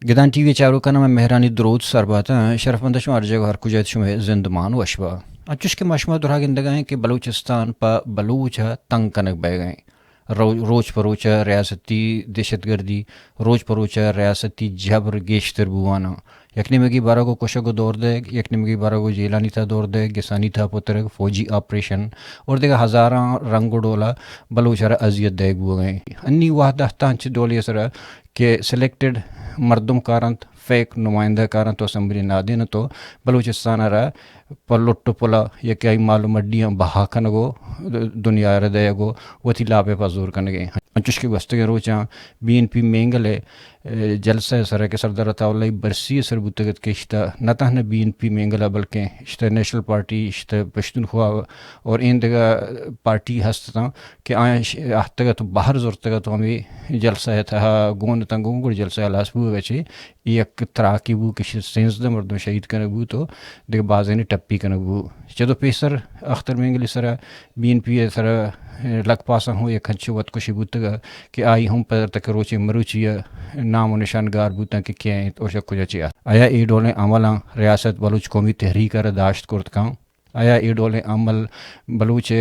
گدان T V چارو کا نام مہرانی درود سرباتا شرف مند شمار جگہ ہر کجت شمہ زندمان وشبا اچوش کے مشمہ درا گندگائیں کہ بلوچستان پا بلوچ تنگ کنک بہ گئیں روز پروچ ریاستی دہشت گردی روز پروچ ریاستی جبر گیشتر بوانا یکنمگی بارہ کو کشگو دور دے یکنمگی بارہ کو جیلانی تھا دور دے گسانی تھا پتر فوجی آپریشن اور دیکھا ہزاراں رنگ ڈولا بلوچ اذیت دے بو گئیں انی وحدہ تانچ ڈولی سر کہ سلیکٹڈ مردم کارنت فیک نمائندہ کارن تو اسمبلی نادین تو بلوچستان را پلٹ پلا یکی معلوم اڈیاں بہا کنگو دنیا ردے گو وتی لابے پزور کنگے انچوش کے وسطے روچاں بی این پی مینگلے جلسہ سر کے سردار تاولئی برسی سر بوتگت کے اشتا نہ تہنا بی این پی مینگلہ بلکہ اشتا نیشنل پارٹی اشتا پشتونخواہ اور این دگا پارٹی ہستا کہ آیا احتگت باہر زورتگت ہمیں جلسہ تھا گون تنگوں گڑ جلسہ لاس بو گچے یک تراکی بو کش سینز دا مردم شہید کنگ بو تو دیکھ بازینی ٹپی کنگ بو چدو پیسر اختر مینگلی سر بی این پی سر لگ پاسا ہوں یک ہنچو وط کشی بوتگا کہ آئی ہم پر تک روچے مروچی نام و نشانگار بوتا کہ کیا ہیں اوشک کجا چیا آیا ای ڈولیں عملاں ریاست بلوچ قومی تحریک داشت کرت کان آیا ای ڈولیں عمل بلوچ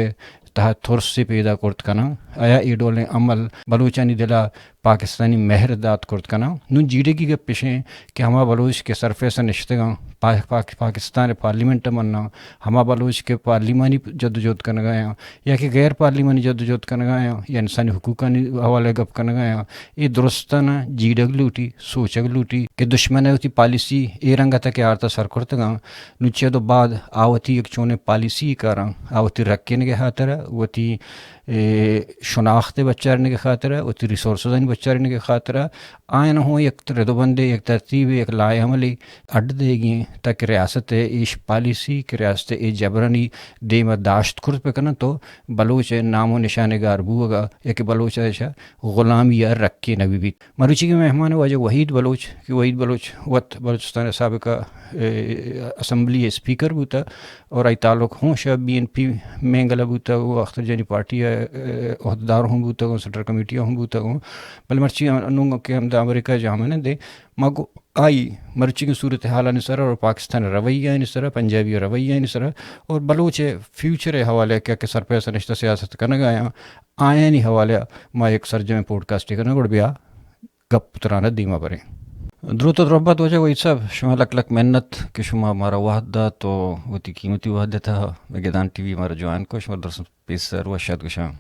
تحت تھرس سے پیدا کرت کنا آیا ای ڈولیں عمل بلوچانی دلا پاکستانی مہر داد کرت کنا نون جیڈے کی گپ پیشیں کہ ہما بلوچ کے سرفیس نشتگاں پاکستان پارلیمنٹ مننا ہما بلوچ کے پارلیمانی جدوجہد کنگایا یا کہ غیر پارلیمانی جدوجہد کنگایا یا انسانی حقوقانی حوالے گپ کنگایا یہ درستانہ جیڈگ لوٹی سوچگ لوٹی کہ دشمن ہوتی پالیسی اے رنگا تک آرتا سر کرتگاں نچے دو بعد آوتی ایک چونے پالیسی کاراں آوتی رکھنے کے خاطر وتی شناخت بچارنے کے خاطر وتی ریسورسز بچارنے کے خاطر آئین ہوں ایک ردو بندے ایک ترتیب ایک لائے عملی اڈ دے گی تاکہ ریاست ایش پالیسی کہ ریاست ای جبرانی دیما داشت کرت پہ کنا تو بلوچ نام و نشان گار بوگا یا کہ بلوچ ایشا غلامی یا رکھے نبی بھی مروچی کے مہمان واجہ وحید بلوچ کہ وحید بلوچ وقت بلوچستان سابقہ اسمبلی اسپیکر بوتا اور ای تعلق ہوں شاہ بی این پی مینگلہ بوتا وہ اختر جانی پارٹی عہدیدار ہوں بوتا گوں سینٹرل کمیٹی ہوں بوتا گوں بل مرچی نونگا کہ ہم دا امریکہ جامع نے دے مگو آئی مرچی کی صورتحال نسر اور پاکستان رویہ نسر پنجابی رویہ نسر اور بلوچ فیوچر حوالے کیا کہ سرپیس نشتہ سیاست کرنا گایا آئیں نہیں حوالے ما ایک سرجم پوڈ کاسٹ کرنا گڑ بیا گپ ترانا دیما برے دروت و دربت وجہ وہی سب شما لک لک محنت کہ شما ہمارا وحدہ تو وہ تی قیمتی وحدہ تھا گدان ٹی وی ہمارا جوائن کو شما درس پیسر و شاد گشاں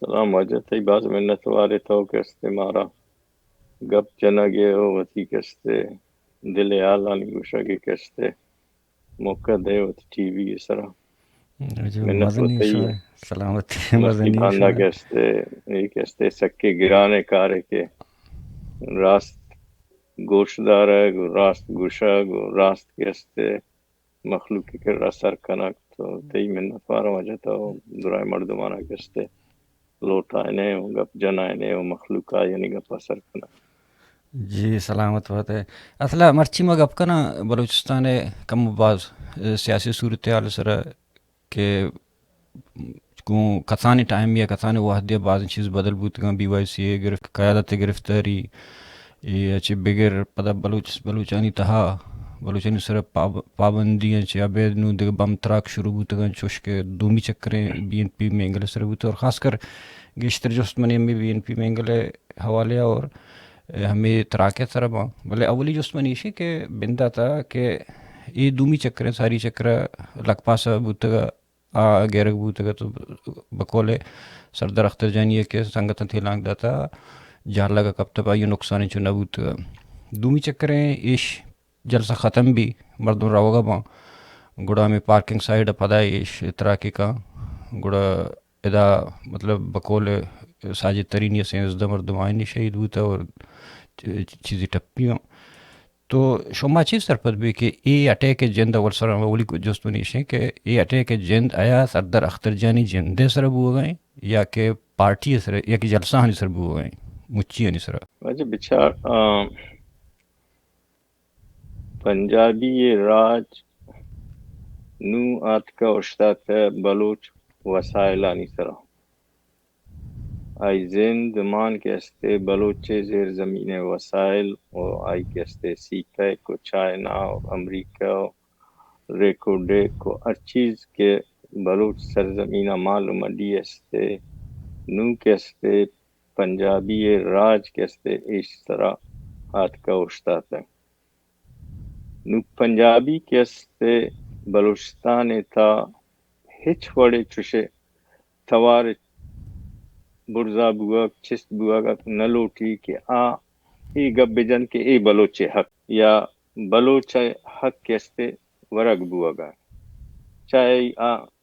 سلام وجہ تی باز محنت والے تو کستے مارا گپ چنا گئے ہو وتی کستے دل آلانی گوشا کے کستے موقع دے وتی ٹی وی اس طرح محنت ہوتا ہی ہے سلامتی مستی باندھا کستے یہ کستے سکے گرانے کارے کے راست گوشدار ہے راست گوشا راست کستے مخلوق کے کر اثر کنک تو تی محنت وارا وجہ تو درائے مردمانہ کستے لوٹ آئے گپ جن آئے مخلوق آئے یعنی گپ اثر کنک جی سلامت بات ہے اصلا مرچی میں گپ کنا بلوچستان کم باز سیاسی صورتحال سر کہ کسانی ٹائم یا کسانی واحد بعض چیز بدل بوتگاں بی وائی سی قیادت گرفتاری یہ اچھے بغیر پتہ بلوچانی تہا بلوچانی سر پابندیاں چیا بید نو دیکھ بم تراک شروع بوتگاں چوش کے دومی چکریں بی این پی مینگل سر بوتے اور خاص کر گیشتر جوست منی ہمیں بی این پی مینگل حوالے اور ہمیں تراکے سر باں بلے اولی جوست منیشی کہ بندہ تھا کہ یہ دومی چکریں ساری چکرہ لگ پاسا بوتگا گیرگ بوتگا تو بکولے سردار اختر جانی ہے کہ سنگتن تھی لانگ داتا جہاں لگا کب تب آئیو نقصانی چنہ بوتگا دومی چکریں ایش جلسہ ختم بھی مردم روگا باں گڑا میں پارکنگ سائیڈ پدا ایش تراکی کا گڑا ادا مطلب بکولے ساجد ترین یا سینزدہ مردم آئینی شہید بوتا اور چیزی ٹپیاں تو شما چیز سرپت بھی کہ ای اٹیک جند اول سر اولی کو جست منیشیں کہ ای اٹیک جند آیا سردار اختر جانی جندے سر بو گئیں یا کہ پارٹی سر یا کہ جلسہ ہنی سر بو گئیں مچی ہنی سر وجہ بچار پنجابی راج نو آت کا اشتات بلوچ وسائلانی سر آئی زند مان کے استے بلوچ زیر زمین وسائل و آئی کے استے سیکھے کو چائنا و امریکہ و ریکوڈے کو ہر چیز کے بلوچ سرزمینہ معلوم دی استے نو کے استے پنجابی راج کے استے اس طرح ہاتھ کا اشتاتا ہے نو پنجابی کے استے بلوچستان تھا ہچ وڑے چوشے توار برزا بوا چست بوا کا نلوٹی کہ ای گب جن کے ای بلوچ حق یا بلوچ حق کے استے ورگ بوا گا چاہے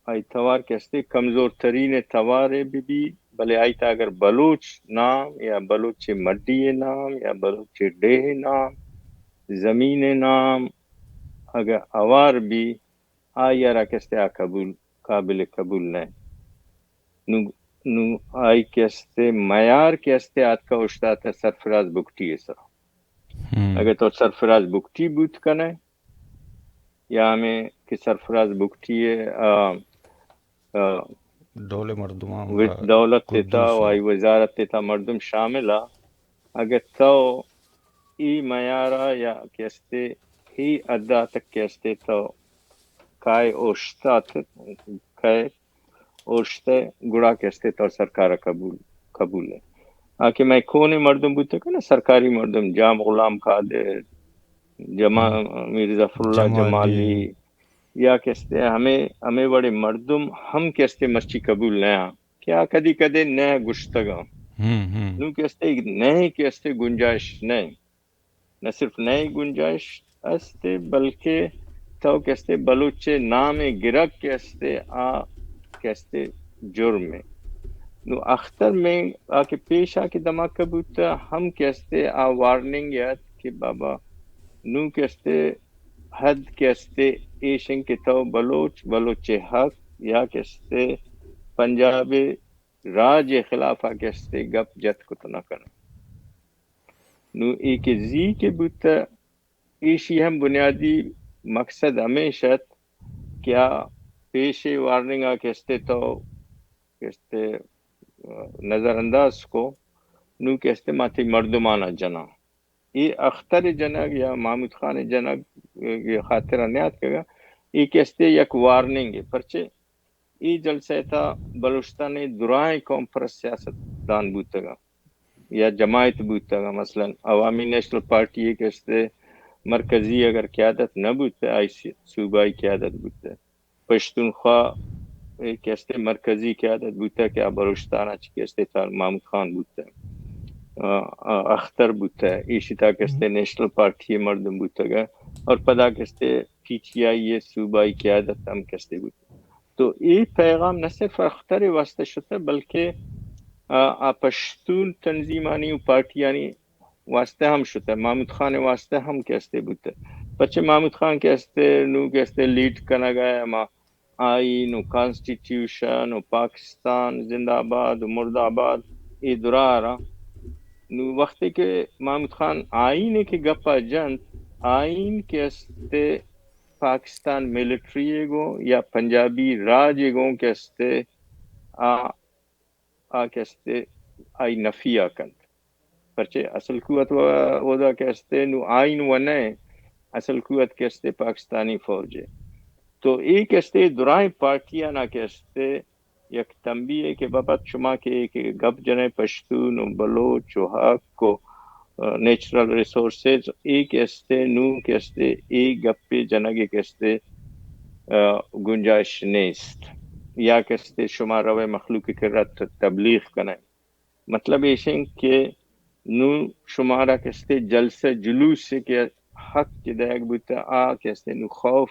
آئی توار کے استے کمزور ترین توارے بھی بلے آئی تا اگر بلوچ نام یا بلوچ مڈی نام یا بلوچ ڈے نام زمین نام اگر اوار بھی آئی یارا کے استے قبول قابل قبول نہیں نو آئی کے استے معیار کے استے آت کا اشتاط ہے سرفراز بگٹی سر اگر تو سرفراز بگٹی بوت کنے یا ہمیں کہ سرفراز بگٹی دولے مردم دولت تیتا و آئی وزارت تیتا مردم شاملہ اگر تو ای معیارہ یا کے استے ہی ادا تک کے استے تو کائے اشتاط کائے اوشتے گڑا کہستے تو سرکار قبول ہے آکے میں کونے مردم بوتے کہ نا سرکاری مردم جام غلام قادر میر ظفر اللہ جمالی یا کہستے ہمیں بڑے مردم ہم کہستے مسچی قبول نیا کیا کدی کدے نیا گشتگا نو کہستے نئے کہستے گنجائش نہیں نہ صرف نئے گنجائش استے بلکہ تو کہستے بلوچ نام گرک کہستے کہستے جرم میں نو اختر میں آکے پیش آکے دما کبوتا ہم کہستے وارننگ یاد کہ بابا نو کہستے حد کہستے ایشن کے تو بلوچ حق یا کہستے پنجاب راج خلافہ کہستے گپ جت کو تو نہ کرنا نو ایک زی کے بوتا ایشی ہم بنیادی مقصد ہمیشہ کیا پیشے وارننگ کہستے تو کہستے نظر انداز کو نو کہستے ماتی مردمانہ جنا یہ اختر جنگ یا محمود خان جنگ یہ ھاترا نیات کہا یہ کہستے یک وارننگ ہے پرچے یہ جلسہ تھا بلوچستان درائیں قوم پر سیاست دان بوتگا یا جماعت بوتگا مثلا عوامی نیشنل پارٹی یہ کہستے مرکزی اگر قیادت نہ بوتے آئی صوبائی قیادت بوتے پشتونخواہ کہستے مرکزی قیادت بوتا ہے کہ بلوچستان اچھی کہستے تھا محمود خان بوتا ہے اختر بوتا ہے اسی طرح کہستے نیشنل پارٹی مردم بوتا گا اور پدا کہستے پی ٹی آئی یہ صوبائی قیادت ہم کہستے بوتا تو یہ پیغام نہ صرف اختر واسطے شتا بلکہ پشتون تنظیمانی و پارٹیانی واسطے ہم شتا محمود خان واسطے ہم کہستے بوتا بچے محمود خان کہستے نو کہستے لیڈ کرنا گیا آئین و کانسٹیٹیوشن و پاکستان زندہ آباد و مرد آباد ای درارا نو وقتی کہ محمود خان آئین کے گپا جنت آئین کے استے پاکستان ملٹری گو یا پنجابی راج گو کے استے کے استے آئی نفی آکند پرچے اصل قوت ودا کے استے نو آئین و نئے اصل قوت کے استے پاکستانی فوج ہے تو ایک استے درائیں پارٹیاں نہ کے استے یک تنبیہ کے بابت شما کے ایک گپ جنے پشتون و بلوچ و حق کو نیچرل ریسورسز ایک استے نو کے استے ایک گپے جنگے کے استے گنجائش نیست یا کے استے شما روے مخلوقی کے رت تبلیغ کنے مطلب ایشن کہ نو شمارا کے استے جلسہ جلوس سے کہ حق کے دیکھ بوتا کے استے نو خوف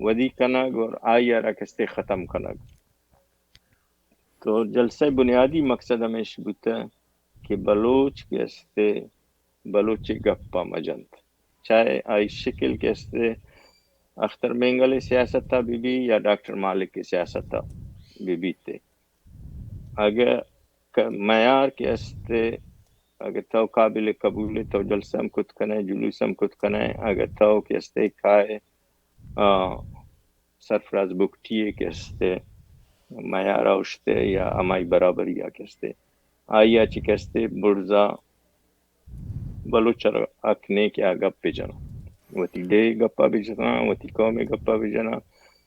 ودی کنگ اور آئی آرہ کستے ختم کنگ تو جلسہ بنیادی مقصد ہمیشہ بوتا ہے کہ بلوچ کے استے بلوچ گپا مجند چاہے آئی شکل کے استے اختر مینگل سیاست تھا بی بی یا ڈاکٹر مالک کی سیاست تھا بی بی تے اگر معیار کے استے اگر تو قابل قبول تو جلسہ ہم کت کنے جلوس ہم کت کنے اگر تو کے استے کھائے سرفراز بگٹی کہستے معیارہ اشتے یا امائی برابری کہستے آیا چکستے برزا بلوچر اکنے کیا گپ پہ جنا وتی ڈے گپا بھی جنا وتی قوم گپا بھی جنا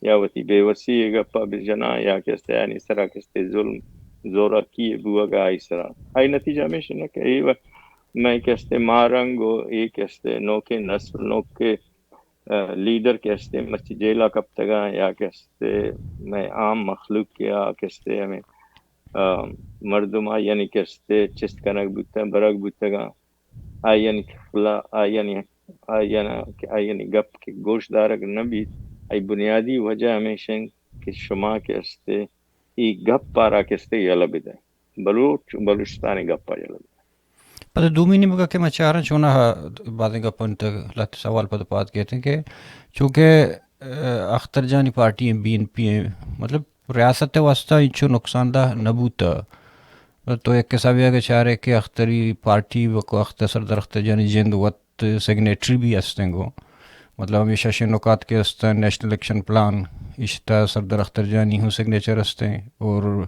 یا وتی بے وسی گپا بھی جنا یا کہتے یعنی اس طرح کہتے ظلم زورا کیے بوا گا اس طرح آئی نتیجہ میں شنہ کہ میں کہتے مارنگ و ایک کہتے نوکے نسل نوکے لیڈر کہتے مرچی جیلا کب تگا یا کہتے میں عام مخلوق کیا کہتے ہمیں مردم یعنی کہتے چست کنک بوتا برگ بوتا آئین خلا آئین گپ کے گوشت دارک نبی ای بنیادی وجہ ہمیشہ کہ شما کے استے ای گپ پارا کے استے یلا بدے بلوچستانی گپ پا یلا بدے پتہ دومی نے بگا کہ میں چارن چونا باتیں کا پنٹ لت سوال پتہ بات کہتے ہیں کہ چونکہ اختر جانی پارٹی بی این پی مطلب ریاست واسطہ انچو نقصان دہ نبوتا تو ایک حسابی کہ چارے کہ اختری پارٹی وکو اختر سردر اختر جانی جند وقت سیگنیٹری بھی ہستیں گو مطلب ہمیشہ شے نکات کے ہستیں نیشنل ایکشن پلان اشتا سردر اختر جانی ہوں سگنیچر ہستیں اور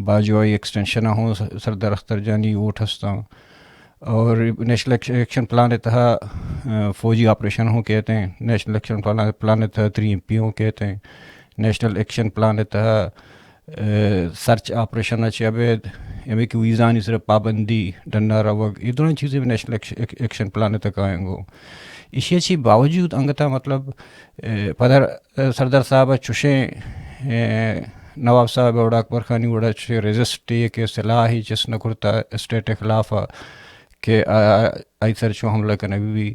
باجوائی ایکسٹینشن ہوں سردر اختر جانی ووٹ ہستاں اور نیشنل ایکشن پلان تہا فوجی آپریشن ہوں کہتے ہیں نیشنل ایکشن پلان تہا 3 MP ہوں کہتے ہیں نیشنل ایکشن پلان تہا سرچ آپریشن اچھے ابید امی کی ویزانی صرف پابندی ڈنڈا روگ یہ دونوں چیزیں بھی نیشنل ایکشن پلان تک آئیں گو اسی اچھی باوجود انگتا مطلب پدر سردر صاحب چوشیں نواب صاحب وڑا اکبر خانی وڑا چوشے ریزسٹ یہ کہ صلاحی جس نہ کرتا اسٹیٹ خلاف کہ آئی سر چو حملہ کرنے بھی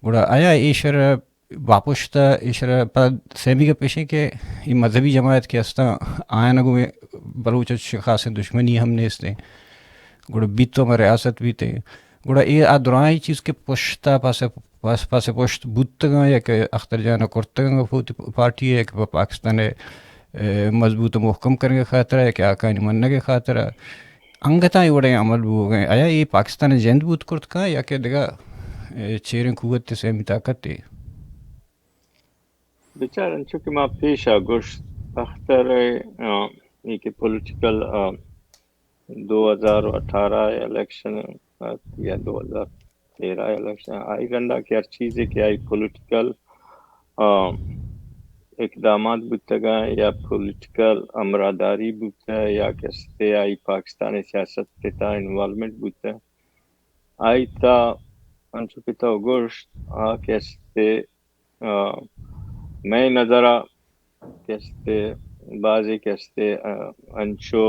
گوڑا آیا ایشر واپشتا ایشر پر سیمی کے پیشے کہ یہ مذہبی جماعت کے ہستا آیا نگو میں بلوچ خاص دشمنی ہم نے اس نے گوڑا بیت تو ہمارے ریاست بھی تھے گوڑا یہ دوران ہی چیز کے پشتا پاسے پشت بودتگاں یا کہ اختر جانا کرتگاں پارٹی ہے کہ پاکستان مضبوط و محکم کرنے کے خاطر ہے کہ آقانی مننے کے خاطر ہے انگتاں وڑے عمل ہو گئے آیا یہ پاکستان جند بود کرت کا یا کہ دگا چیریں قوت سے ہمی طاقت تھی بیچارن چونکہ ما پیشا گوشت اختر یہ کہ پولیٹیکل 2018 الیکشن یا 2013 الیکشن آئی گنڈا کہ ہر چیز ہے کہ آئی پولیٹیکل اقدامات بودتا یا پولیٹیکل امراداری بودتا یا کستے آئی پاکستانی سیاست تا انوالمنٹ بودتا آئی تا انچو کتا گوشت کستے میں نظرہ کستے بازی کستے انچو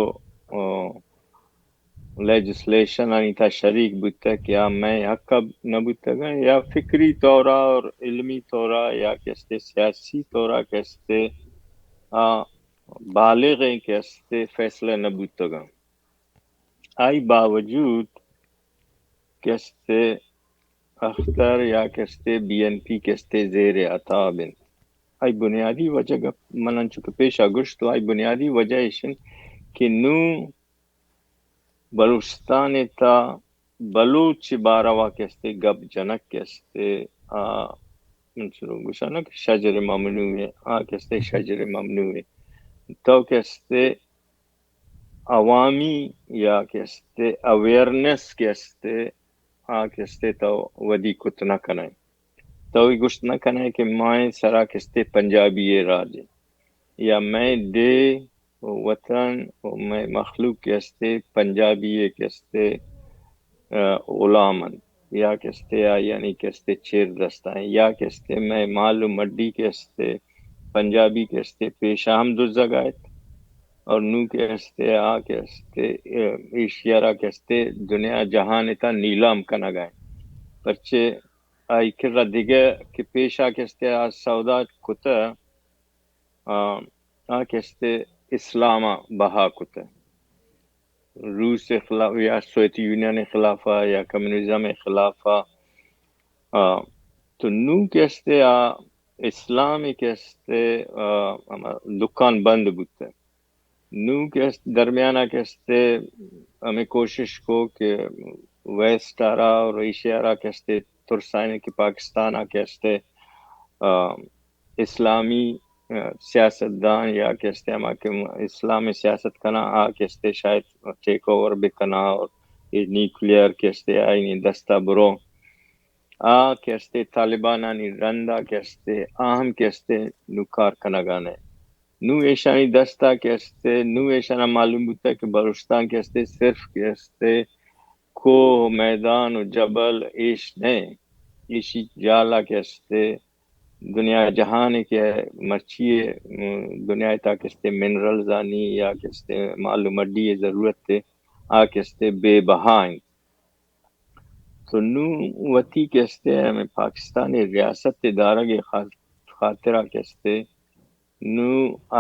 لیجسلیشن آنی تا شریک بودتا کیا میں حق نہ بودتا گا یا فکری طورا اور علمی طورا یا کستے سیاسی طورا کستے بالغ ہیں کستے فیصلہ نہ بودتا گا آئی باوجود کستے اختر یا کستے بی این پی کستے زیر عطابن آئی بنیادی وجہ منن چکے پیش آگوشت تو آئی بنیادی وجہ ایشن کہ نو بلوچستان تا بلوچ باروا کستے گب جنک کستے منشنو گوشانا کہ شجر ممنوع ہے کستے شجر ممنوع ہے تو کستے عوامی یا کستے اویرنس کستے کستے تو ودی کت نہ کنائیں تو یہ گوشت نہ کنائیں کہ میں سرا کستے پنجابی راجے یا میں دے وطن میں مخلوق کستے پنجابی کستے غلامن یا کستے یعنی کستے چیر دستائیں یا کستے میں معلوم مڈی کستے پنجابی کستے پیشام دو زگائت اور نو کستے کستے ایشیارہ کستے دنیا جہان تا نیلام کنا گئے پرچے آئی کر دیگه که پیشا کسته از سودا کته کسته اسلام بها کته روس خلاف یا سوویت یونین خلافا یا کمیونزم خلافا تو نو کسته اسلامی کسته دکان بند بودته نو کسته درمیانہ کسته ہمیں کوشش کو کہ ویسٹ آرا اور ایشیا کستے ترسائن کی پاکستان کستے اسلامی سیاستدان یا کہتے ہم کہ اسلام سیاست کنا آ کہتے شاید ٹیک اوور بکنا اور نیوکلیئر کہتے آئینی دستہ برو آ کہتے طالبانانی رندہ کہتے آہم کہتے نکار کنگانے نو ایشانی دستہ کہتے نو ایشانہ معلوم ہوتا ہے کہ بلوچستان کہتے صرف کہتے کو میدان و جبل ایش نہیں ایشی جالا کہتے دنیا جہان کے مرچی دنیا تا کہتے منرلز آنی یا کہتے معلوماتی ضرورت تے آ کہتے بے بہائیں تو نو وتی کہتے ہمیں پاکستانی ریاست ادارہ کے خاطرہ کہتے نو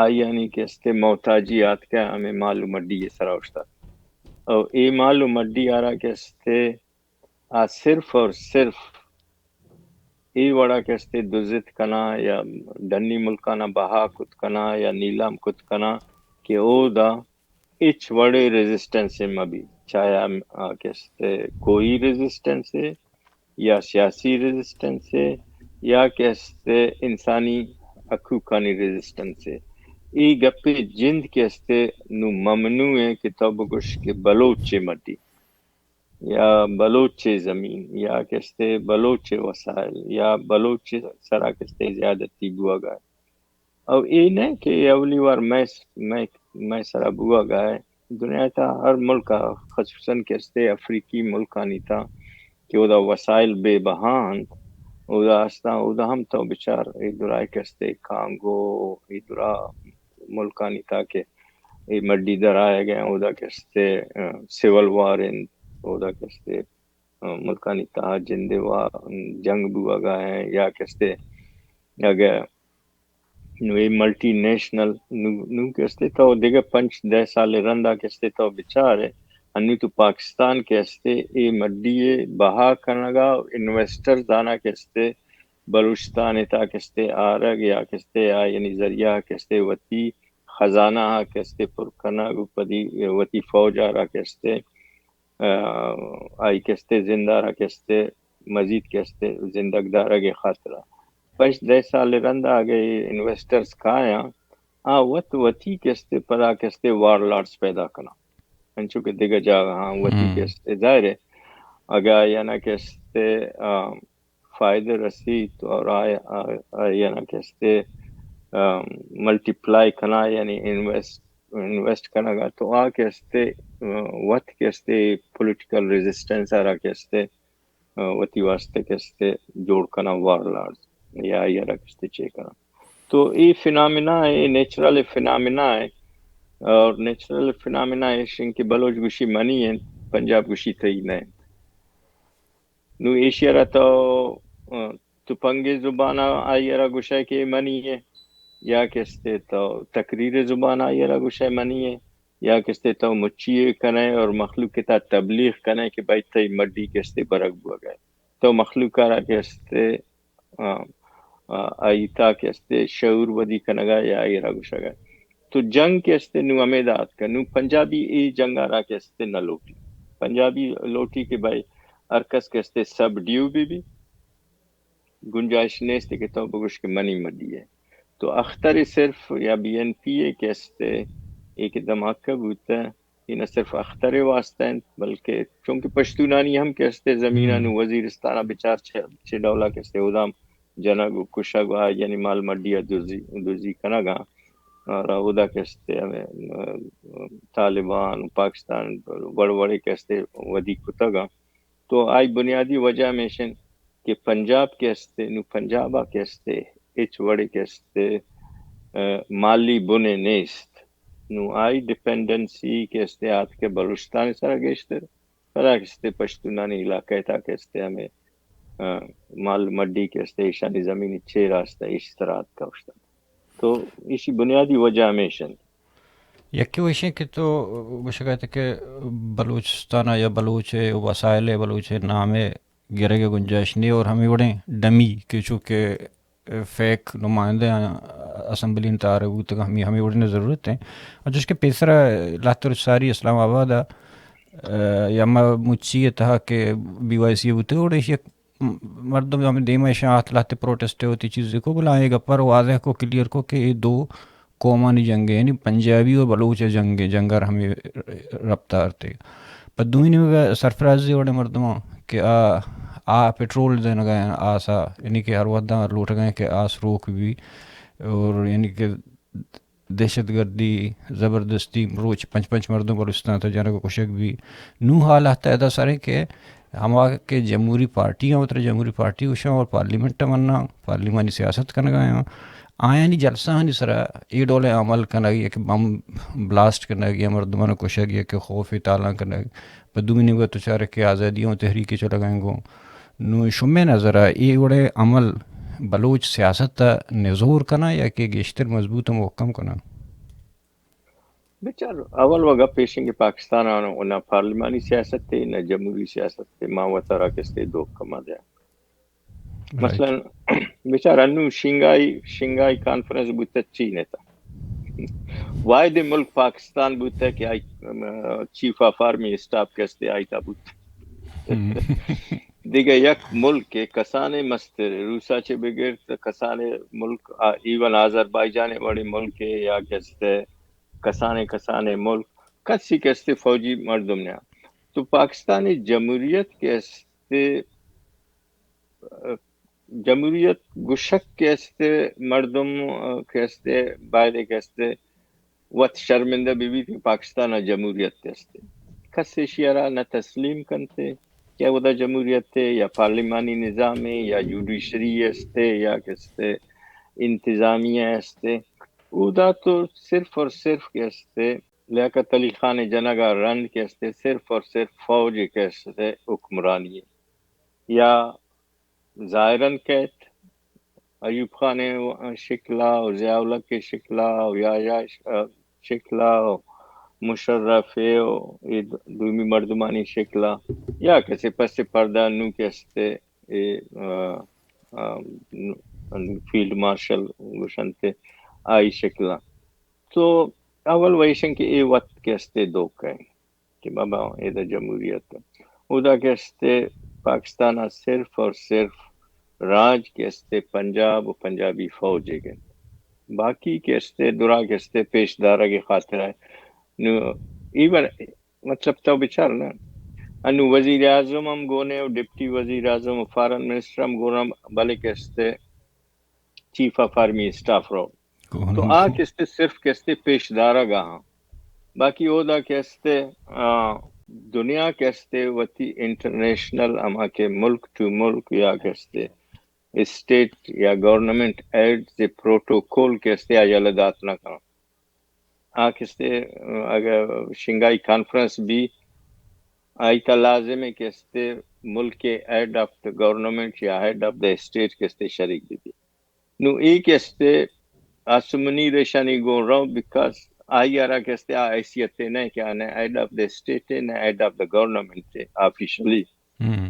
آئینی کہتے محتاجیات کا ہمیں معلوماتی یہ سراوشتا اور یہ معلوماتی آ رہا کہتے صرف اور صرف ای وڑا کہتے دزت کنا یا ڈنی ملکانہ بہا کت کنا یا نیلام کت کنا کہ او دا اچ وڑے ریزسٹنس ہے مبی چاہے کہتے کوئی ریزسٹنس ہے یا سیاسی ریزسٹنس ہے یا کہتے انسانی حقوقانی ریزسٹنس ہے ای گپے جند کہتے نو ممنوع ہے کہ تو بگوش کے بلوچ مٹی یا بلوچ زمین یا کہتے بلوچ وسائل یا بلوچ سرا کہتے زیادتی بوا گائے اور یہ نہیں کہ اولی وار میں سرا بوا گائے دنیا تا ہر ملک خصوصاً کہتے افریقی ملکانی تا کہ وہ دا وسائل بے بہان او دا استا او دا ہم تو بچار ادھرائے کہتے کانگو ادھرا ملکانی تا کہ یہ مڈی در آئے گئے او دا کہتے سیول وار او دا کہتے ملکانی تا جندے وا جنگ بوا گئے ہیں یا کہتے اگر یہ ملٹی نیشنل نو کہتے تو دیگه 5-10 سال رندا کہتے تو بیچارے انی تو پاکستان کہتے ای مڈی بہا کنگا انویسٹر دانا کہتے بلوچستان تا کہتے آرگ یا کہتے یعنی ذریعہ کہتے وتی خزانہ کہتے پرکنا پدی وتی فوج آرہ کہتے آئی کہتے زندہ رہ کہتے مزید کہتے زندگ دارہ کے خاطرہ 5-10 سال رندا آگے انویسٹرز کھایا وتی کہتے پدا کہتے وار لارڈز پیدا کرنا انچو کہ دیگا جاگا وتی کہتے ظاہر ہے اگا یا نا کہتے فائدہ رسید اور یا نا کہتے ملٹی پلائی کنا یعنی انویسٹ کرنا گا تو کہتے وقت کہتے پولیٹیکل ریزسٹنس آ رہا کہتے وتی واسطے کہتے جوڑ کنا وار لارڈز یا کہتے چیک کرنا تو یہ فنامنا ہے یہ نیچرل فنامنا ہے اور نیچرل فنامنا ہے شنکی بلوچ گوشی منی ہے پنجاب گوشی تھی نہیں نو ایشیا رہا تو پنگی زبانہ آئی رہا گوشہ کے منی ہے یا کہتے تو تقریر زبان آئی رہا گوشہ منی ہے یا کہتے تو مچیے کنے اور مخلوق کے تا تبلیغ کنے کہ بھائی تی مڈی کہتے برگ بوا گئے تو مخلوق رہا کہتے آئیتا کہتے شعور ودی کنگا یا آئی رہا گوشہ گئے تو جنگ کہتے نو امیدات کا نو پنجابی ای جنگ آ رہا کہتے نہ لوٹی پنجابی لوٹی کے بھائی ارکس کہتے سب ڈیو بھی گنجائش نیستے کہ تو بگوش کے منی مڈی ہے تو اختر صرف یا بی این پی اے کہتے ایک دماغ ہوتا ہے یہ نہ صرف اختر واسطہ ہیں بلکہ چونکہ پشتونانی ہم کہتے زمینہ نو وزیرستانہ بچار 6 ڈولا کہتے ادام جنگ کشگ یعنی مال مڈیا دوزی کنگا اور ادا کہتے ہمیں طالبان پاکستان بڑے بڑے کہتے ودی کتگا تو آئی بنیادی وجہ میں شن کہ پنجاب کہتے نو پنجابہ کہتے اچ وڑے کہتے مالی بنے نیست نو آئی ڈیپینڈنسی کہتے آت کے بلوچستان سارا گیشتر پدا کہتے پشتونانی علاقہ تا کہتے ہمیں مال مڈی کہتے ایشانی زمینی 6 راستہ اس طرح کا اشتا تو اسی بنیادی وجہ ہمیشن یکی ویشیں کہ تو گوشہ کہتے کہ بلوچستانہ یا بلوچ وسائل بلوچ نام گرے کے گنجائش نہیں اور ہمیں بڑے ڈمی کہ چونکہ فیک نمائندے اسمبلی انتار وہ تک ہمیں بڑھنے ضرورت ہیں اور جس کے پیسرا لاتر ساری اسلام آباد یا مچی تھا کہ بی وائی سی ہوتے اور مردم ہمیں دیما شاعت لاتے پروٹیسٹ ہوتی چیزیں کو بلائے گا پر واضح کو کلیئر کو کہ یہ دو قومانی جنگیں یعنی پنجابی اور بلوچ جنگر ہمیں رفتار تھے پر دوئینی میں سرفراز وڑے مردموں کہ آ پیٹرول دینا گئے آسا یعنی کہ ہر ودا لوٹ گئے کہ آس روک بھی اور یعنی کہ دہشت گردی زبردستی روچ پنچ مردوں بلوچستان تھا جانا کو کشک بھی نو حالات ایدا سارے کہ ہما کہ جمہوری پارٹیاں اتر جمہوری پارٹی وشاں اور پارلیمنٹ منا پارلیمانی سیاست کرنے گئے ہیں آیا نہیں جلسہ نہیں سرا یہ ڈولے عمل کرنا گیا کہ بم بلاسٹ کرنا گیا مردمان کو کشا گیا کہ خوف تالا کرنا گیا پر دومی نے تو چارے کہ آزادیوں تحریکی چلا گئے گو نو شمع نظر آ یہ بڑے عمل بلوچ سیاست نزور کرنا یا کہ گیشتر مضبوط محکم کرنا بیچار اول وگا پیشنگ پاکستان آنو نہ پارلیمانی سیاست تھے نہ جمہوری سیاست تھے ماں وطرہ کستے دو کما دیا مثلا بیچار انو شنگائی کانفرنس بوتا چین تھا واحد ملک پاکستان بوتا کہ چیف آف آرمی اسٹاف کستے آئی تا بوتا دیگه یک ملک کسانے مستر روسا چه بگیر کسانے ملک ایون آذربائیجان بڑی ملک یا کستے کسانے ملک کسی کستے فوجی مردم نے تو پاکستانی جمہوریت کستے جمہوریت گشک کستے مردم کستے باہر کستے وقت شرمندہ بھی تھی پاکستان جمہوریت کستے کسی شیرہ نہ تسلیم کنتے کیا وہ دا جمہوریت تھے یا پارلیمانی نظام ہے یا جوڈیشری استے یا کستے انتظامیہ استے وہ دا تو صرف اور صرف کستے لیاقت علی خان جنگا رن کستے صرف اور صرف فوج کستے حکمرانی یا ظاہراً کہت ایوب خان شکلا اور ضیاء الحق کے شکلا اور یا شکلا مشرف ہے دومی مردمانی شکلا یا کسی پس پردہ نو کستے فیلڈ مارشل گشنتے آئی شکلا تو اول ویشن کہ اے وقت کستے دو کہیں کہ بابا اے دا جمہوریت او دا کستے پاکستان صرف اور صرف راج کستے پنجاب و پنجابی فوج ہے باقی کستے درا کستے پیش دارہ کی خاطر ہے نو ایون مطلب تو بچار نا انو وزیر اعظم ہم گونے اور ڈپٹی وزیر اعظم فارن منسٹر ہم گونا بلے کستے چیف آف آرمی اسٹاف رو تو آ کستے صرف کستے پیش دارہ گاہاں باقی او دا کستے دنیا کستے وتی انٹرنیشنل اما کے ملک ٹو ملک یا کستے اسٹیٹ یا گورنمنٹ ایڈ سے پروٹوکول کستے آجالدات نہ کرو کستے اگر شنگائی کانفرنس بھی آئی تا لازم ہے کستے ملک کے ہیڈ آف دا گورنمنٹ یا ہیڈ آف دا اسٹیٹ کستے شریک دی نو ای کستے آسمنی ریشانی گو رو بیکاز آئی آرہ کستے حیثیت نہیں کہ آنے ہیڈ آف دا اسٹیٹ ہے نہ ہیڈ آف دا گورنمنٹ ہے آفیشلی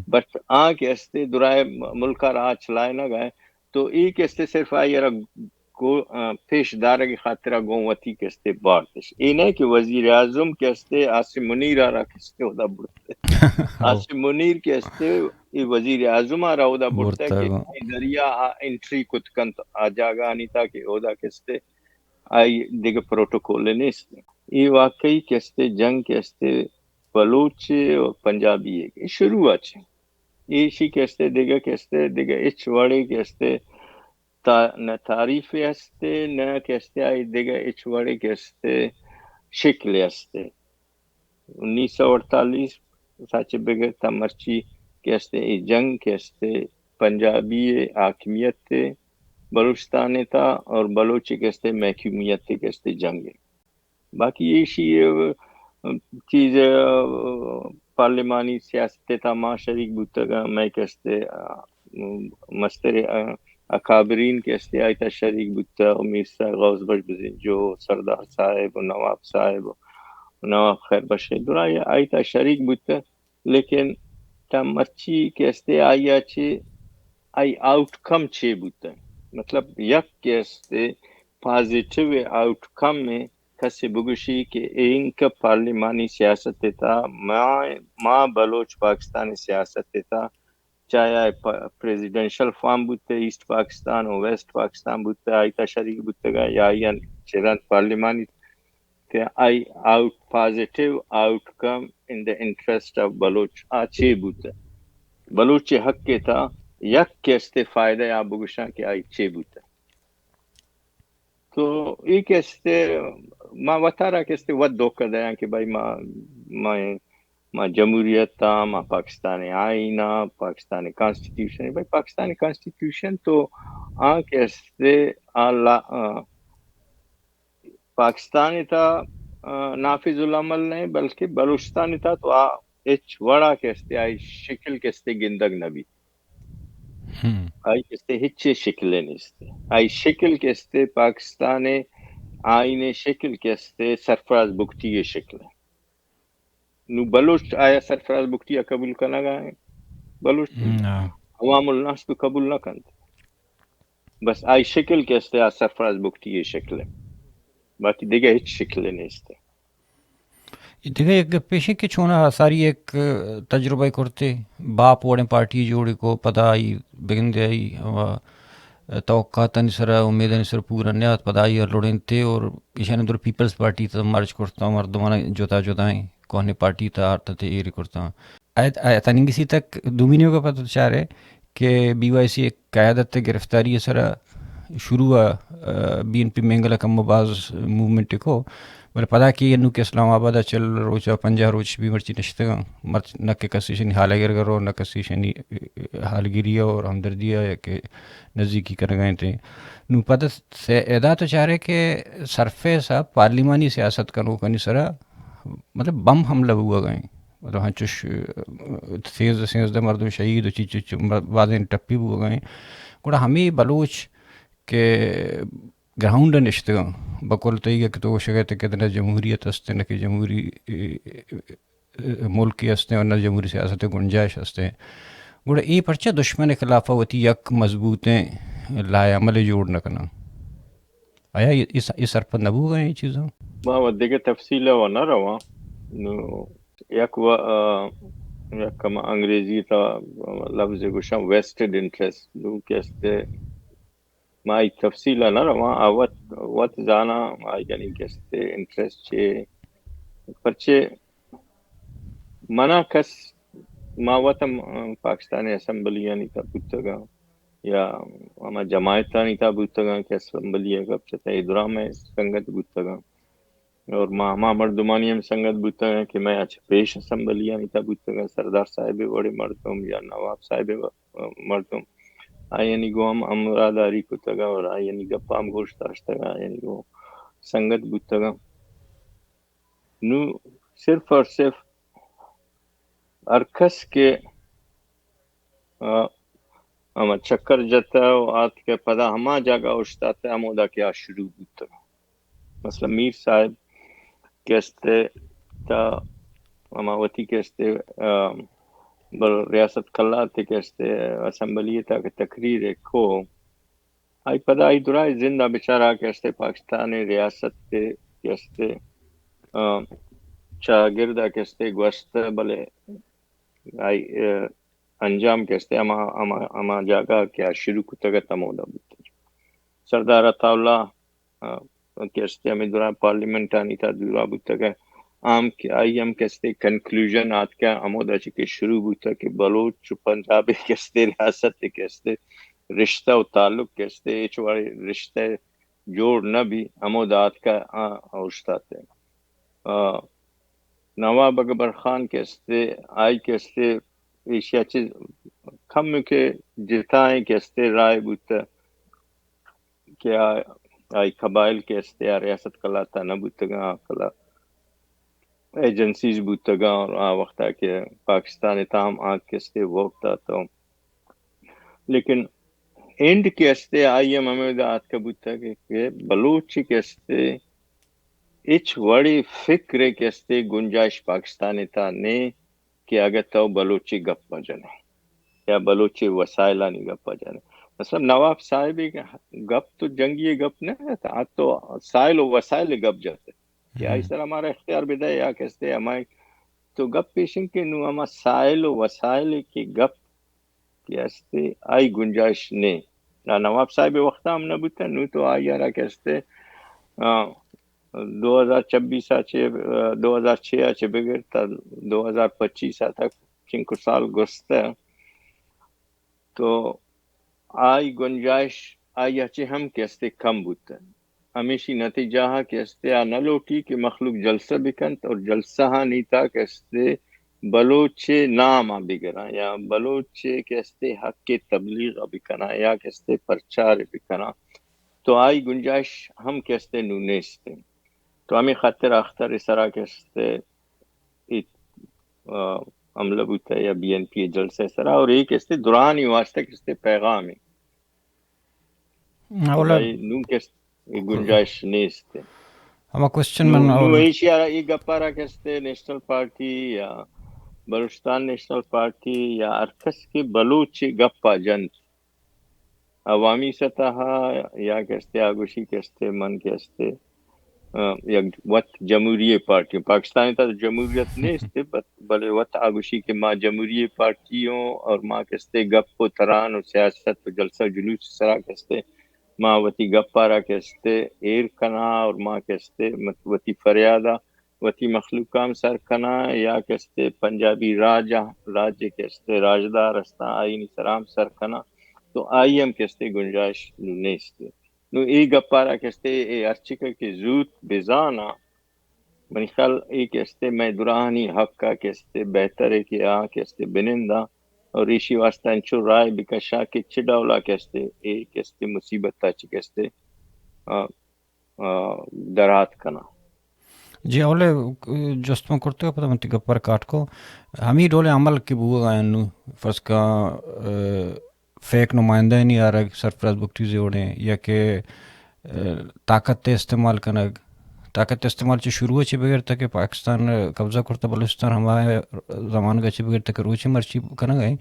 بٹ کستے درائے ملک کا راہ چلائے نہ گئے تو ای کستے صرف آئی آرہ پیش دارہ کی خاطرہ گونوتی کستے بارتش ای نہیں کہ وزیر اعظم کستے آسم منیر آرہ کستے ہودا بڑھتے آسم منیر کستے وزیر اعظم آرہ ہودا بڑھتا ہے کہ دریا انٹری کت کنت آجاگا نہیں تھا کہ ہودا کستے آئی دیگه پروٹوکول نیست ای واقعی کستے جنگ کستے بلوچ اور پنجابی ہے شروع اچھے ایشی کستے دیگه اچ وڑے کستے نہ تعریف ہستے نہ کستے آئی دیگه اچ وڑے کستے شکل ہستے 1948 سچ بگر تا مرچی کستے جنگ کستے پنجابی حاکمیت تے بلوچستان تھا اور بلوچ کستے محکومیت تے کستے جنگ باقی ایشی چیز پارلیمانی سیاست تھا ماں شریک بوتا میں کستے مستر اکابرین کستے آئی تا شریک بوتا امیر صاحب غوث بش بزین جو سردار صاحب و نواب صاحب و نواب خیر بشیر درا آئی تا شریک بوتا لیکن تا مرچی کستے آئی آچے آئی آؤٹ کم چھے بوتا مطلب یک کستے پازیٹیو آؤٹ کم میں کسی بگوشی کہ ان کا پارلیمانی سیاست تھا ماں بلوچ پاکستانی سیاست تھا چاہے پریزیڈنشل فارم بوتے ایسٹ پاکستان اور ویسٹ پاکستان بوتے آئی تشریح بوتے گا یا چیران پارلیمانی کہ آئی آؤٹ positive outcome in the interest of Baloch آچے بوتے بلوچ حق کے تھا یک کے استے فائدہ یا بگشاں کے آئی چے بوتے تو ایک استے ما وطارہ کے استے ود دوکہ دیا کہ بھائی ما جمہوریت تا ما پاکستانی آئینہ پاکستانی کانسٹیٹیوشن بھائی پاکستانی کانسٹیٹیوشن تو آن کے استے پاکستانی تا نافذ العمل نہیں بلکہ بلوچستانی تا تو ایچ وڑا کے استے آئی شکل کے استے گندگ نبی آئی کستے ہچے شکلیں نیستے آئی شکل کستے پاکستانی آئینے شکل کستے سرفراز بگٹی یہ شکل ہے نو بلوچ آیا سرفراز بگٹی قبول کرنا گئے بلوچ عوام الناس تو قبول نہ کرتے بس آئی شکل کستے آ سرفراز بگٹی یہ شکل ہے باقی دیگه هیچ شکل نیسته دیگه یک پیشے کے چھونا ساری ایک تجربہ کرتے باپ وڑے پارٹی جوڑے کو پتہ آئی بگندے آئی توقعات سرا امیدیں سر پورا نیات پتہ آئی اور لڑیں تھے اور ایشان اندر پیپلز پارٹی تا مارچ کرتا ہوں مردمانہ جوتائیں کونے پارٹی تا آرتا تھے ایری کرتا ہوں آیت انگسی تک دومینیوں کا پتہ چاہ رہے کہ بی وائی سی ایک قیادت گرفتاری سرا شروع بی این پی مینگل کم باز موومنٹ کو بل پدا کہ انو کہ اسلام آباد چل روچا 50 روچ بھی مرچی نشتگا مرچ نہ کہ کسی شنی حالگر کرو نہ کسی شنی حالگیری اور ہمدردیہ یا کہ نزدیکی کر گئے تھے نو پتہ سے ادا تو چاہ رہے کہ سرفیس پارلیمانی سیاست کرو کنی سرا مطلب بم حملہ ہوا گئے مطلب ہاں چش سینز مردم شہید چیچ واضح ٹپی ہوا گئے گوڑا ہمیں بلوچ کہ گراؤنڈ نشتگا بقول تیگا کہ تو شگیت کہ نہ جمہوریت ہستے نہ کہ جمہوری ملکی ہستے اور نہ جمہوری سیاست گنجائش ہستے گوڑا ای پرچہ دشمن خلافہ وتی یک مضبوطیں لائے عمل جوڑ نہ کرنا آیا اس سر پر نبو گئے یہ چیزیں ما دیگه تفصیل و نہ روا نو یک کما انگریزی تا لفظ گوشم ویسٹڈ انٹرسٹ نو کہستے ما ای تفصیل نہ روا وات زانا ما یعنی کہستے انٹرسٹ چے پرچے منا کس ما وطم پاکستانی اسمبلی یعنی تا بودتگا یا اما جماعتانی تا بودتگا کہ اسمبلی اگر چتا ادرام میں سنگت بودتگا اور ما مردمانی ہم سنگت بودتگا کہ میں اچھا پیش اسمبلی یعنی تا بودتگا سردار صاحب وڑے مردم یا نواب صاحب مردم آئینی گو ہم امراداری کتگا اور آئینی گپا ہم گوشت داشتگا آئینی گو سنگت بودتگا نو صرف اور صرف ارکس کے اما چکر جتا و آت کے پدا ہما جاگا اشتاتا ہم ادا کیا شروع بودتا مثلا میر صاحب کہستے تا اما وطی کہستے بل ریاست کلاتے کہستے اسمبلی تا کہ تقریر کو آئی پدا آئی درائی زندہ بچارہ کہستے پاکستانی ریاست تے کہستے چاگردہ کہستے گوشت بلے آئی انجام کہستے اما جاگا کیا شروع کتگا تمودا بودتا سردار اطاولہ کہستے ہمیں دوران پارلیمنٹ آنی تا دورا بودتگا عام کی آئی ہم کہستے کنکلوژن آت کیا امودا چکے شروع بودتا کہ بلوچ پنجابی کہستے ریاست کہستے رشتہ و تعلق کہستے ایچوارے رشتہ جوڑ نہ بھی امودا آت کا اوشتاتے نواب اکبر خان کہستے آئی کہستے ایشیا چیز کم کے جتائیں کہستے رائے بودتا کہ آئی قبائل کہستے ریاست کلاتا نہ بودتگا کلا ایجنسیز بودتگا اور وقتا کہ پاکستان تام آگ کہستے وقت آتا لیکن اینڈ کہستے آئی ایم ہمیں آت کا بودتا کہ بلوچ کہستے اچ وڑی فکر کہستے گنجائش پاکستانی تا نے کہ اگر تو بلوچی گپ بجنے یا بلوچی وسائلانی گپ بجنے مثلا نواب صاحب گپ تو جنگی گپ نہیں تھا تو سائل و وسائل گپ جاتے کہ اس طرح ہمارا اختیار بدے یا کہستے ہمارے تو گپ پیشن کے نو ہما سائل و وسائل کی گپ کہ استے آئی گنجائش نے نواب صاحب وقت ہم نہ بتا نو تو آئی یارا کہ استے 2026 آچے بغیر تا 2025 تک 5 سال گستا تو آئی گنجائش آئی اچھے ہم کہ استے کم بتا ہمیشی نتیجہ کہ استے آنلو کی کہ مخلوق جلسہ بکنت اور جلسہ نیتا کہ استے بلوچ نام بگرا یا بلوچ کہ استے حق کے تبلیغ بکنا یا کہ استے پرچار بکنا تو آئی گنجائش ہم کہ استے نونیستے تو ہمیں خاطر اختر اس طرح کہ استے عملہ بوتا ہے یا بی این پی جلسہ اس طرح اور ایک استے دورانی واسطہ کہ استے پیغام ہے تو بھائی نو کہ گنجائش نیستے ہما کوشچن نو من نو اور ایشی ای گپارا کہ استے نیشنل پارٹی یا بلوچستان نیشنل پارٹی یا ارکس کے بلوچ گپا جنت عوامی سطح یا کہستے آگوشی کہستے من کہستے یا وط جمہوری پارٹی پاکستانی تا جمہوریت نہیں استے بلے وط آگوشی کے ماں جمہوری پارٹیوں اور ماں کہستے گپ و تران و سیاست و جلسہ جلوس سرا کہستے ماں وتی گپارا کہستے ایر کنا اور ماں کہستے وتی فریادہ وتی مخلوقام سر کنا یا کہستے پنجابی راج کہستے راجدار استا آئینی سرام سر کنا تو آئی ہم کہستے گنجائش نیستے نو ای گپارا کہستے ای ارچکا کے زود بزانا منی خیال ای کہستے میں درانی حق کا کہستے بہتر ہے کہ آ کہستے بنندہ اور ایشی واسطہ انچو رائے بکشا کہ چڈاولا کہستے ای کہستے مصیبت تا چی کہستے درات کنا جی اولے جستم کرتے ہو پتہ منتی گپر کاٹ کو ہمیں ڈولے عمل کی بو گائن فرض کا فیک نمائندہ نہیں آ رہا سرفراز بگٹی زیوڑیں یا کہ طاقت استعمال کنگ طاقت استعمال چی شروع چی بغیر تک پاکستان قبضہ کرتا بلوچستان ہمارے زمان گچی بغیر تک روچی مرچی کنگ ہے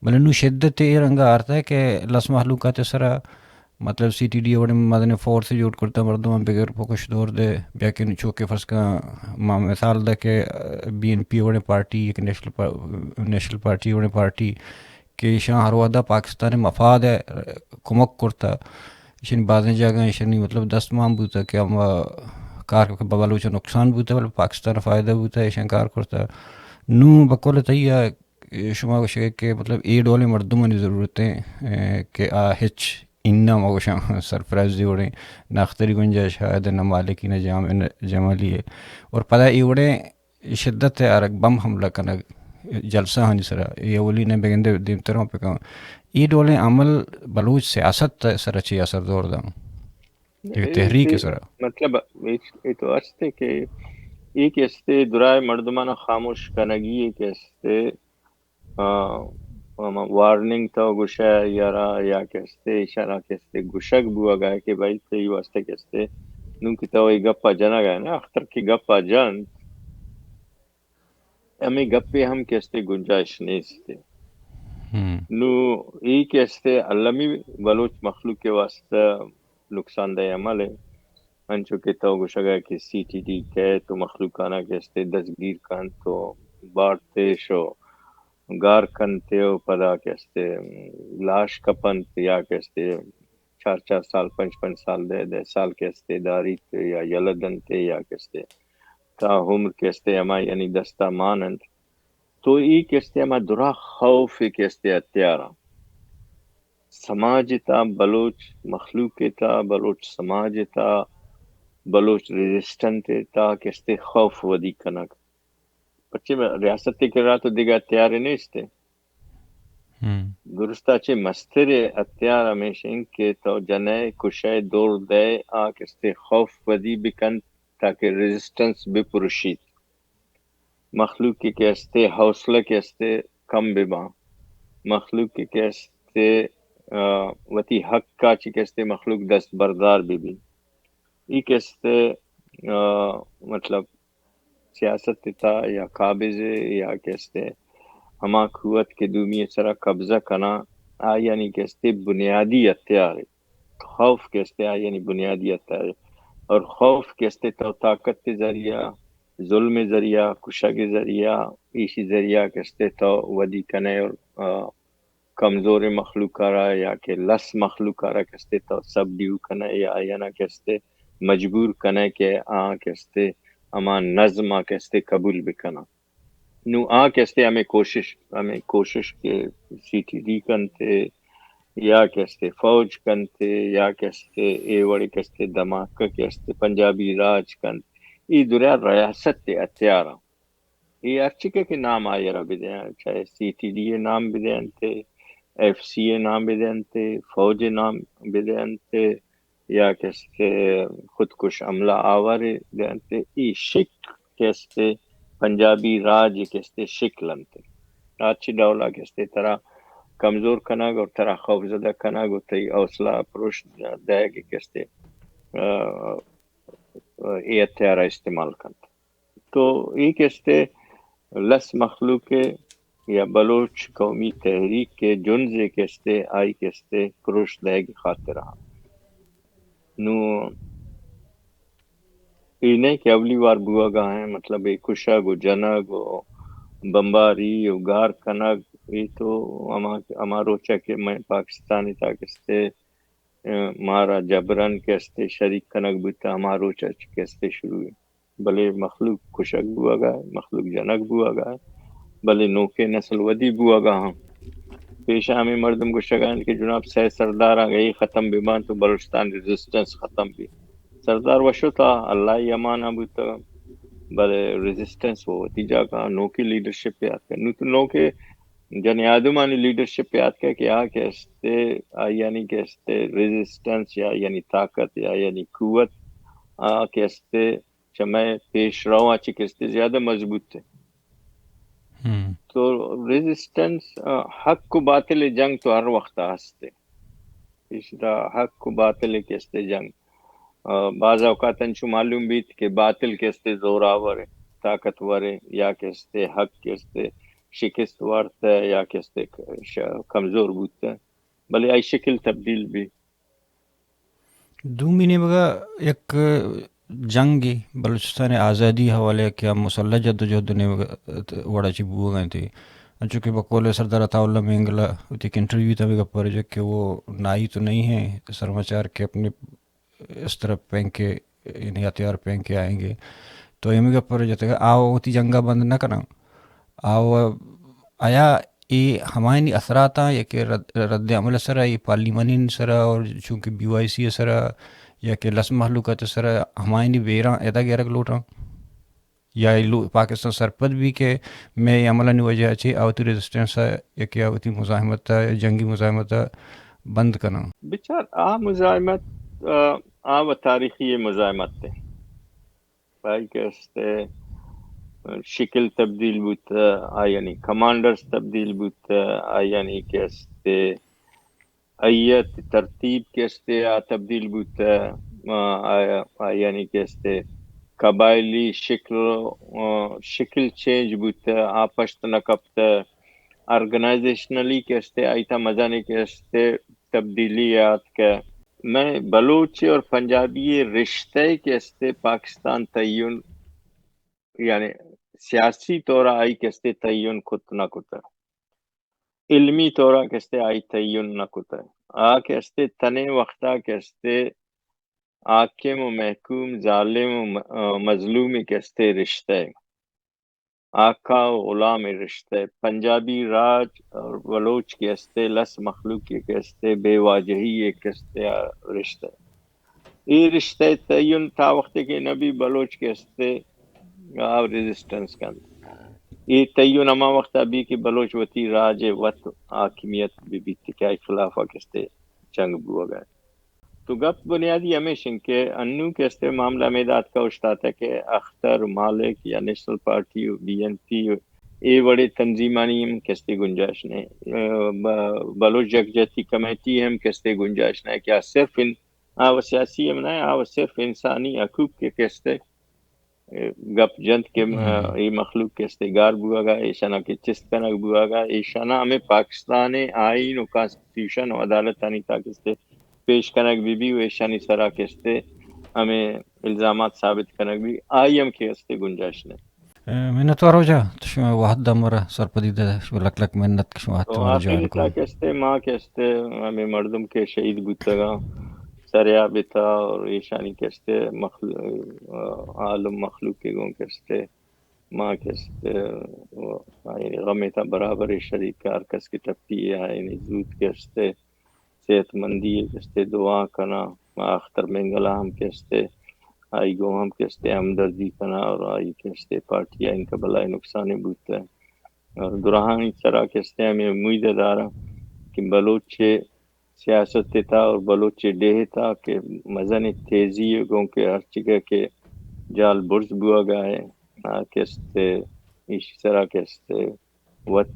بلے نو شدت یہ رنگا آرتا ہے کہ لس محلوقات سرا مطلب سی ٹی ڈی اوڑے مدن فورس جوڑ کرتا مردم بغیر پوکش دور دے بیاکن چوکے فرض کا مثال دا کہ بی این پی اوڑے پارٹی ایک نیشنل پارٹی اوڑے پارٹی کہ شاہ ہر وعدہ پاکستان مفاد ہے کمک کرتا شنی بعضیں جگہ شنی مطلب دست مام بوتا کہ ہم کار بلوچ نقصان بوتا بل پاکستان فائدہ بوتا ہے شن کار کرتا نو بکول تیا شما گوشے کہ مطلب اے ڈولے مردمانی ضرورتیں کہ آ ہچ اننا مگوشاں سرفراز دیوڑیں ناختری گنجائش شاید نہ مالکی نہ جمالی ہے اور پتہ ایوڑے شدت ہے ارک بم حملہ کنگ جلسہ ہانی سرا یہ اولی نے بگندے دیم طرح پہ کہاں ای ڈولے عمل بلوچ سیاست سر اچھی اثر دور دا ایک تحریک سرا مطلب یہ تو استے کہ ایک استے درائے مردمانہ خاموش کنگی ایک استے وارننگ تو گشا یارا یا کہستے اشارہ کہستے گشک بوا گئے کہ بھائی تی واسطے کہستے نو کی تو ای گپا جنا گئے نا اختر کی گپا جن ہمیں گپے ہم کہستے گنجائش نہیں استے نو ای کہستے علمی بلوچ مخلوق کے واسطہ نقصان دہ عمل ہے انچو کہ تو گشا گئے کہ سی ٹی ڈی کہے تو مخلوقانہ کہستے دستگیر کن تو بارتے شو گار کنتے ہو پدا کہستے لاش کپنت یا کہستے 4 سال 5 سال دے سال کہستے داری یا یلدنتے یا کہستے تا عمر کہستے اما یعنی دستہ مانند تو ای کہستے اما درا خوف کہستے اتیارا سماجتا بلوچ مخلوق تا بلوچ سماجتا بلوچ ریزسٹنٹ تا کہستے خوف ودی کنک بچے میں ریاست کے رہا تو دیگا اتیارے نہیں استے درستا چے مستر اتیار ہمیشہ کہ تو جنے کشے دور دے آ کہستے خوف ودی بکن تاکہ ریزسٹنس بپرشید مخلوق کی کہستے حوصلہ کہستے کم ببا مخلوق کی کہستے وتی حق کا چی کہستے مخلوق دست بردار بھی ای کہستے مطلب سیاست تا یا قابض یا کہستے ہما قوت کے دومی سرا قبضہ کنا یعنی کہستے بنیادی اتیار خوف کہستے یعنی بنیادی اتیار اور خوف کہستے تو طاقت کے ذریعہ ظلم ذریعہ کشا کے ذریعہ ایشی ذریعہ کہستے تو ودی کنے اور کمزور مخلوق رہا یا کہ لس مخلوق رہا کستے تو سب ڈیو کنا یا نا کستے مجبور کنا کہ کستے اما نظم کستے قبول بکنا نو کستے ہمیں کوشش کے سی ٹی ڈی کنتے یا کستے فوج کنتے یا کستے اے وڑی کستے دھماکہ کستے پنجابی راج کنتے ای دریا ریاست تے اتیارا یہ ارچکے کے نام آئے رہا بدین چاہے سی ٹی ڈی نام بدین تھے ایف سی اے نام بدین تھے فوج نام بدین تھے یا کستے خودکش عملہ آوارے بدین تھے ای شک کستے پنجابی راج کستے شک لنتے اچھی ڈولا کستے طرح کمزور کناگ اور طرح خوفزدہ کناگ اور تی حوصلہ پروش دے گی کستے ای ہتھیارہ استعمال کرتے تو ای کستے لس مخلوق یا بلوچ قومی تحریک کے جنزے کستے آئی کستے پروش دے گی خاطرہ نو اینے کہ اولی وار بوا گا ہیں مطلب ایک کشا گو جنا گو بمباری و گار کنگ یہ تو ہمارو چکے میں پاکستانی تا کستے مارا جبرن کستے شریک کنگ بتا ہمارو چچ کستے شروع بلے مخلوق کشک بوا گا مخلوق جنک بوا گا بلے نوکے نسل ودی بوا گا ہم پیشہ ہمیں مردم کو شگان کے جناب سہ سردار آ گئی ختم بیمان تو بلوچستان ریزسٹنس ختم بھی سردار وشو تھا اللہ ہی امانہ بوتا بلے ریزسٹنس وہ تیجا کا نوکی لیڈرشپ پہ آتا ہے نو تو نوکے جنی آدمانی لیڈرشپ پہ آتا ہے کہ کہستے یعنی کہستے ریزسٹنس یا یعنی طاقت یا یعنی قوت کہستے چمیں پیش رو آچی کہستے زیادہ مضبوط تھے تو ریزسٹنس حق کو باطل جنگ تو ہر وقت ہستے اسدا حق کو باطل کہستے جنگ بعض اوقات انشو معلوم بیت کہ باطل کہستے زوراور ہے طاقتور ہے یا کہستے حق کہستے شکست وارتا ہے یا کہستے کمزور بودتا ہے بلے آئی شکل تبدیل بھی دومی نے بگا ایک جنگی بلوچستان آزادی حوالے کیا مسلح جدوجہد نے وڑا چی بو گئے تھے چونکہ بقول سردار عطا اللہ مینگلا ایک انٹرویو تھا بگا پر جو کہ وہ نائی تو نہیں ہیں سرماچار کے اپنے اس طرح پہن کے یعنی ہتھیار پہن کے آئیں گے تو یہ میگا پر جاتا ہے آؤ ہوتی جنگا بند نہ کرنا آؤ آیا یہ ہمائنی اثرات ہیں یا کہ رد عمل سرا یہ پارلیمانی سرا اور چونکہ بی وائی سی سرا یا کہ لس محلوقات سرا ہمائنی بیراں ادا گیرک لوٹاں یا پاکستان سرپد بھی کہ میں یہ عملہ نہیں وجہ اچھی آوتی ریزسٹنس ہے یا کہ آوتی مزاحمت ہے جنگی مزاحمت ہے بند کرنا بچار مزاحمت و تاریخی مزاحمت ہے بھائی کہستے شکل تبدیل بوتا یعنی کمانڈرز تبدیل بوتا یعنی کہستے ایت ترتیب کہستے تبدیل بوتا یعنی کہستے قبائلی شکل چینج بوتا پشت نکبتا ارگنائزیشنلی کہستے آئیتا مزانے کہستے تبدیلیات کا میں بلوچی اور پنجابی رشتے کہستے پاکستان تعین یعنی سیاسی طورہ آئی کہستے تعین خود نہ کتا علمی طورہ کہستے آئی تعین نہ کتا کہستے تنے وقتا کہستے حاکم و محکوم ظالم و مظلوم کہستے رشتے آقا و غلام رشتے پنجابی راج اور بلوچ کہستے لس مخلوق کہستے بے واجہی کہستے رشتے یہ رشتے تعین تا وقت کے نبی بلوچ کہستے ریزسٹنس کن یہ تعین اما وقت ابھی کہ بلوچ وتی راج وط حاکمیت بھی بیتی کیا خلافہ کہستے جنگ بوا گئے تو گپ بنیادی ہمیشن کے انو کہستے معاملہ میداد کا اشتاتا ہے کہ اختر مالک یا national party B N P اے بڑے تنظیمانی ہم کہستے گنجائش نے بلوچ یکجہتی کمیٹی ہم کہستے گنجائش نے کیا صرف وہ سیاسی ہم نہ وہ صرف انسانی حقوق کے کہستے گپ جنت کے یہ مخلوق کہستے گار بوا گا ایشانہ کے چست کنک بوا گا ایشانہ ہمیں پاکستان آئین و کانسٹیٹیوشن و عدالت آنی تا کہستے پیش کنک بھی ایشانی سرا کہستے ہمیں الزامات ثابت کنک بھی آئی ہم کہستے گنجائش نے منت وارو جا شما واحد دمرا سرپدیده شما لک لک منت که شما تو حتی مرا جوان آخری کو. تا کہستے ماں کہستے ہمیں مردم کے شہید بودتگاں سریا بتا اور ایشانی کہستے عالم مخلوق کے گوں کہستے ماں کہستے غمی تا برابر شریک کار کس کی ٹپی ہے زود کہستے صحت مندی کہستے دعا کنا اختر منگلہ ہم کہستے آئی گو ہم کہستے ہمدردی کنا اور آئی کہستے پارٹی ان کا بلائی نقصان بودتا ہے اور گرہاں اس طرح کہستے ہمیں امید دارا کہ بلوچ سیاست تھا اور بلوچ ڈیہ تھا کہ مزن تیزی گوں کے ہر جگہ کے جال برز بوا گائے کہستے اس طرح کہستے وط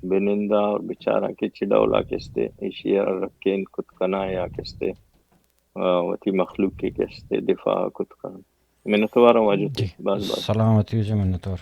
بنندہ اور بیچارہ کے چڈولا کہستے ایشیا رکھیں خود کنا یا کہستے وتی مخلوق کے کہستے دفاع خود کنا میں نے توارا واجب جی بعض بات سلامتی جی منت وار.